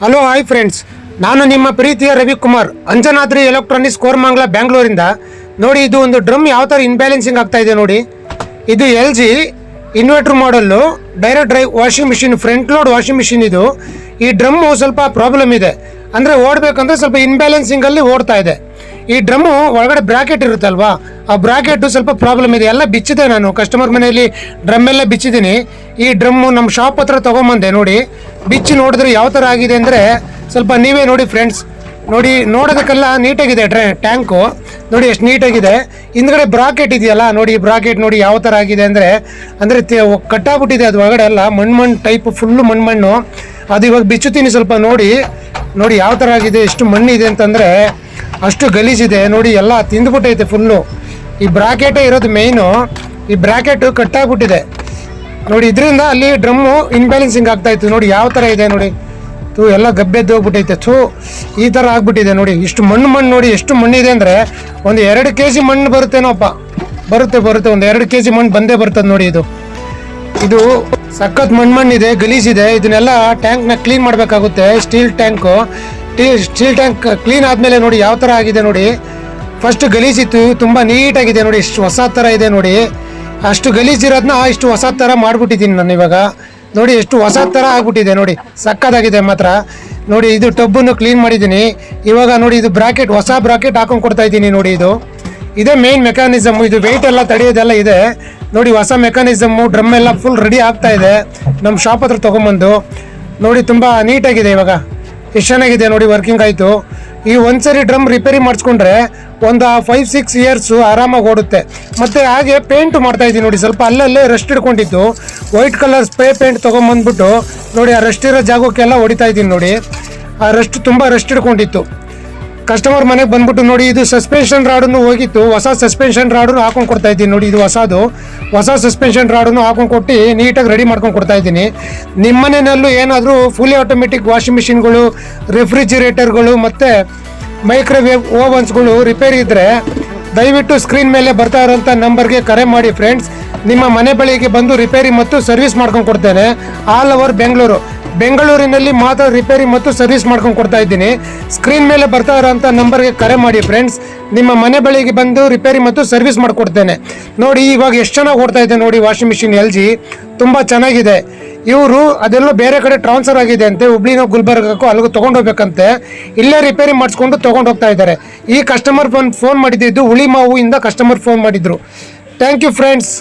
Hello hi friends, ನಾನು ನಿಮ್ಮ ಪ್ರೀತಿಯ ರವಿಕುಮಾರ್ ಅಂಜನಾದ್ರಿ ಎಲೆಕ್ಟ್ರಾನಿಕ್ಸ್ ಕೋರಮಂಗಲ ಬೆಂಗಳೂರಿಂದ. ನೋಡಿ, ಇದು ಒಂದು ಡ್ರಮ್ ಯಾವ ಥರ ಇನ್ಬ್ಯಾಲೆನ್ಸಿಂಗ್ ಆಗ್ತಾ ಇದೆ ನೋಡಿ. ಇದು LG inverter model direct drive washing machine, front load washing machine. ಇದು ಈ ಡ್ರಮ್ಮು ಸ್ವಲ್ಪ ಪ್ರಾಬ್ಲಮ್ ಇದೆ, ಅಂದರೆ ಓಡಬೇಕಂದ್ರೆ ಸ್ವಲ್ಪ ಇನ್ಬ್ಯಾಲೆನ್ಸಿಂಗಲ್ಲಿ ಓಡ್ತಾ ಇದೆ. ಈ ಡ್ರಮ್ಮು ಒಳಗಡೆ ಬ್ರಾಕೆಟ್ ಇರುತ್ತಲ್ವಾ, ಆ ಬ್ರಾಕೆಟು ಸ್ವಲ್ಪ ಪ್ರಾಬ್ಲಮ್ ಇದೆ. ಎಲ್ಲ ಬಿಚ್ಚಿದೆ, ನಾನು ಕಸ್ಟಮರ್ ಮನೆಯಲ್ಲಿ ಡ್ರಮ್ ಎಲ್ಲ ಬಿಚ್ಚಿದ್ದೀನಿ. ಈ ಡ್ರಮ್ಮು ನಮ್ಮ ಶಾಪ್ ಹತ್ರ ತೊಗೊಂಬಂದೆ. ನೋಡಿ, ಬಿಚ್ಚಿ ನೋಡಿದ್ರೆ ಯಾವ ಥರ ಆಗಿದೆ ಅಂದರೆ ಸ್ವಲ್ಪ ನೀವೇ ನೋಡಿ ಫ್ರೆಂಡ್ಸ್. ನೋಡಿ, ನೋಡೋದಕ್ಕೆಲ್ಲ ನೀಟಾಗಿದೆ ಟ್ಯಾಂಕು. ನೋಡಿ ಎಷ್ಟು ನೀಟಾಗಿದೆ. ಹಿಂದ್ಗಡೆ ಬ್ರಾಕೆಟ್ ಇದೆಯಲ್ಲ ನೋಡಿ, ಬ್ರಾಕೆಟ್ ನೋಡಿ ಯಾವ ಥರ ಆಗಿದೆ ಅಂದರೆ ಕಟ್ಟಾಗ್ಬಿಟ್ಟಿದೆ. ಅದು ಒಳಗಡೆ ಎಲ್ಲ ಮಣ್ಣು ಟೈಪ್, ಫುಲ್ಲು ಮಣ್ಣು. ಅದು ಇವಾಗ ಬಿಚ್ಚುತ್ತೀನಿ ಸ್ವಲ್ಪ. ನೋಡಿ ಯಾವ ಥರ ಆಗಿದೆ, ಎಷ್ಟು ಮಣ್ಣಿದೆ ಅಂತಂದರೆ ಅಷ್ಟು ಗಲೀಜಿದೆ. ನೋಡಿ, ಎಲ್ಲ ತಿಂದ್ಬಿಟ್ಟೈತೆ ಫುಲ್ಲು. ಈ ಬ್ರಾಕೆಟೇ ಇರೋದು ಮೇಯ್ನು. ಈ ಬ್ರಾಕೆಟು ಕಟ್ಟಾಗ್ಬಿಟ್ಟಿದೆ ನೋಡಿ. ಇದರಿಂದ ಅಲ್ಲಿ ಡ್ರಮ್ಮು ಇನ್ಬ್ಯಾಲೆನ್ಸಿಂಗ್ ಆಗ್ತಾಯಿತ್ತು. ನೋಡಿ ಯಾವ ಥರ ಇದೆ ನೋಡಿ, ಎಲ್ಲ ಗಬ್ಬೆದ್ದು ಹೋಗ್ಬಿಟ್ಟೈತೆ. ಈ ಥರ ಆಗ್ಬಿಟ್ಟಿದೆ ನೋಡಿ. ಇಷ್ಟು ಮಣ್ಣು ನೋಡಿ, ಎಷ್ಟು ಮಣ್ಣಿದೆ ಅಂದರೆ ಒಂದು 2 kg ಮಣ್ಣು ಬರುತ್ತೇನೋಪ್ಪ. ಬರುತ್ತೆ ಒಂದು 2 kg ಮಣ್ಣು ಬಂದೇ ಬರ್ತದೆ ನೋಡಿ. ಇದು ಸಖತ್ ಮಣ್ಣಿದೆ, ಗಲೀಜಿದೆ. ಇದನ್ನೆಲ್ಲ ಟ್ಯಾಂಕ್ನ ಕ್ಲೀನ್ ಮಾಡಬೇಕಾಗುತ್ತೆ. ಸ್ಟೀಲ್ ಟ್ಯಾಂಕ್ ಕ್ಲೀನ್ ಆದಮೇಲೆ ನೋಡಿ ಯಾವ ಥರ ಆಗಿದೆ ನೋಡಿ. ಫಸ್ಟ್ ಗಲೀಜಿತ್ತು, ತುಂಬ ನೀಟಾಗಿದೆ ನೋಡಿ. ಇಷ್ಟು ಹೊಸ ಥರ ಇದೆ ನೋಡಿ. ಅಷ್ಟು ಗಲೀಜಿರೋದನ್ನ ಇಷ್ಟು ಹೊಸ ಥರ ಮಾಡಿಬಿಟ್ಟಿದ್ದೀನಿ ನಾನು ಇವಾಗ. ನೋಡಿ ಎಷ್ಟು ಹೊಸ ಥರ ಆಗ್ಬಿಟ್ಟಿದೆ ನೋಡಿ, ಸಕ್ಕತ್ತಾಗಿದೆ ಮಾತ್ರ. ನೋಡಿ, ಇದು ಟಬ್ಬನ್ನು ಕ್ಲೀನ್ ಮಾಡಿದ್ದೀನಿ ಇವಾಗ. ನೋಡಿ, ಇದು ಬ್ರಾಕೆಟ್, ಹೊಸ ಬ್ರಾಕೆಟ್ ಹಾಕೊಂಡು ಕೊಡ್ತಾ ಇದ್ದೀನಿ ನೋಡಿ. ಇದೇ ಮೇನ್ ಮೆಕ್ಯಾನಿಸಮ್. ಇದು ವೆಯ್ಟ್ ಎಲ್ಲ ತಡೆಯೋದೆಲ್ಲ ಇದೆ ನೋಡಿ. ಹೊಸ ಮೆಕ್ಯಾನಿಸಮ್ಮು, ಡ್ರಮ್ ಎಲ್ಲ ಫುಲ್ ರೆಡಿ ಆಗ್ತಾ ಇದೆ ನಮ್ಮ ಶಾಪ್ ಹತ್ರ ತೊಗೊಂಬಂದು. ನೋಡಿ, ತುಂಬ ನೀಟಾಗಿದೆ ಇವಾಗ. ಎಷ್ಟು ಚೆನ್ನಾಗಿದೆ ನೋಡಿ, ವರ್ಕಿಂಗ್ ಆಯಿತು. ಈ ಒಂದ್ಸರಿ ಡ್ರಮ್ ರಿಪೇರಿ ಮಾಡಿಸ್ಕೊಂಡ್ರೆ ಒಂದು 5-6 ಇಯರ್ಸು ಆರಾಮಾಗಿ ಓಡುತ್ತೆ. ಮತ್ತು ಹಾಗೆ ಪೇಂಟು ಮಾಡ್ತಾಯಿದ್ದೀನಿ ನೋಡಿ. ಸ್ವಲ್ಪ ಅಲ್ಲಲ್ಲೇ ರಸ್ಟ್ ಹಿಡ್ಕೊಂಡಿತ್ತು. ವೈಟ್ ಕಲರ್ ಸ್ಪ್ರೇ ಪೇಂಟ್ ತೊಗೊಂಬಂದ್ಬಿಟ್ಟು ನೋಡಿ, ಆ ರಸ್ಟ್ ಇರೋ ಜಾಗಕ್ಕೆಲ್ಲ ಹೊಡಿತಾ ಇದ್ದೀನಿ ನೋಡಿ. ಆ ರಸ್ಟ್ ತುಂಬ ರಸ್ಟ್ ಹಿಡ್ಕೊಂಡಿತ್ತು. ಕಸ್ಟಮರ್ ಮನೆಗೆ ಬಂದ್ಬಿಟ್ಟು ನೋಡಿ, ಇದು ಸಸ್ಪೆನ್ಷನ್ ರಾಡನ್ನು ಹೋಗಿತ್ತು, ಹೊಸ ಸಸ್ಪೆನ್ಷನ್ ರಾಡನ್ನು ಹಾಕೊಂಡು ಕೊಡ್ತಾ ಇದ್ದೀನಿ ನೋಡಿ. ಇದು ಹೊಸ ಸಸ್ಪೆನ್ಷನ್ ರಾಡನ್ನು ಹಾಕೊಂಡು ಕೊಟ್ಟು ನೀಟಾಗಿ ರೆಡಿ ಮಾಡ್ಕೊಂಡು ಕೊಡ್ತಾ ಇದ್ದೀನಿ. ನಿಮ್ಮ ಮನೆಯಲ್ಲೂ ಏನಾದರೂ ಫುಲ್ಲಿ ಆಟೋಮೆಟಿಕ್ ವಾಷಿಂಗ್ ಮಿಷಿನ್ಗಳು, ರೆಫ್ರಿಜಿರೇಟರ್ಗಳು ಮತ್ತು ಮೈಕ್ರೋವೇವ್ ಓವನ್ಸ್ಗಳು ರಿಪೇರಿ ಇದ್ದರೆ ದಯವಿಟ್ಟು ಸ್ಕ್ರೀನ್ ಮೇಲೆ ಬರ್ತಾ ಇರೋಂಥ ನಂಬರ್ಗೆ ಕರೆ ಮಾಡಿ ಫ್ರೆಂಡ್ಸ್. ನಿಮ್ಮ ಮನೆ ಬಳಿಗೆ ಬಂದು ರಿಪೇರಿ ಮತ್ತು ಸರ್ವಿಸ್ ಮಾಡ್ಕೊಂಡು ಕೊಡ್ತೇನೆ. ಆಲ್ ಓವರ್ ಬೆಂಗಳೂರಿನಲ್ಲಿ ಮಾತ್ರ ರಿಪೇರಿ ಮತ್ತು ಸರ್ವಿಸ್ ಮಾಡ್ಕೊಂಡು ಕೊಡ್ತಾ ಇದ್ದೀನಿ. ಸ್ಕ್ರೀನ್ ಮೇಲೆ ಬರ್ತಾ ಇರೋಂಥ ನಂಬರ್ಗೆ ಕರೆ ಮಾಡಿ ಫ್ರೆಂಡ್ಸ್. ನಿಮ್ಮ ಮನೆ ಬಳಿಗೆ ಬಂದು ರಿಪೇರಿ ಮತ್ತು ಸರ್ವಿಸ್ ಮಾಡಿಕೊಡ್ತೇನೆ. ನೋಡಿ, ಇವಾಗ ಎಷ್ಟು ಚೆನ್ನಾಗಿ ಓಡ್ತಾ ಇದೆ ನೋಡಿ ವಾಷಿಂಗ್ ಮಿಷಿನ್. LG ತುಂಬ ಚೆನ್ನಾಗಿದೆ. ಇವರು ಅದೆಲ್ಲ ಬೇರೆ ಕಡೆ ಟ್ರಾನ್ಸ್ಫರ್ ಆಗಿದೆ ಅಂತೆ, ಹುಬ್ಳಿನೋ ಗುಲ್ಬರ್ಗಕ್ಕೋ ಅಲ್ಲಿಗೂ ತೊಗೊಂಡೋಗ್ಬೇಕಂತೆ. ಇಲ್ಲೇ ರಿಪೇರಿ ಮಾಡಿಸ್ಕೊಂಡು ತೊಗೊಂಡೋಗ್ತಾ ಇದ್ದಾರೆ. ಈ ಕಸ್ಟಮರ್ ಫೋನ್ ಮಾಡಿದ್ದು ಹುಳಿಮಾವು ಇಂದ ಕಸ್ಟಮರ್ ಫೋನ್ ಮಾಡಿದ್ರು. Thank you friends.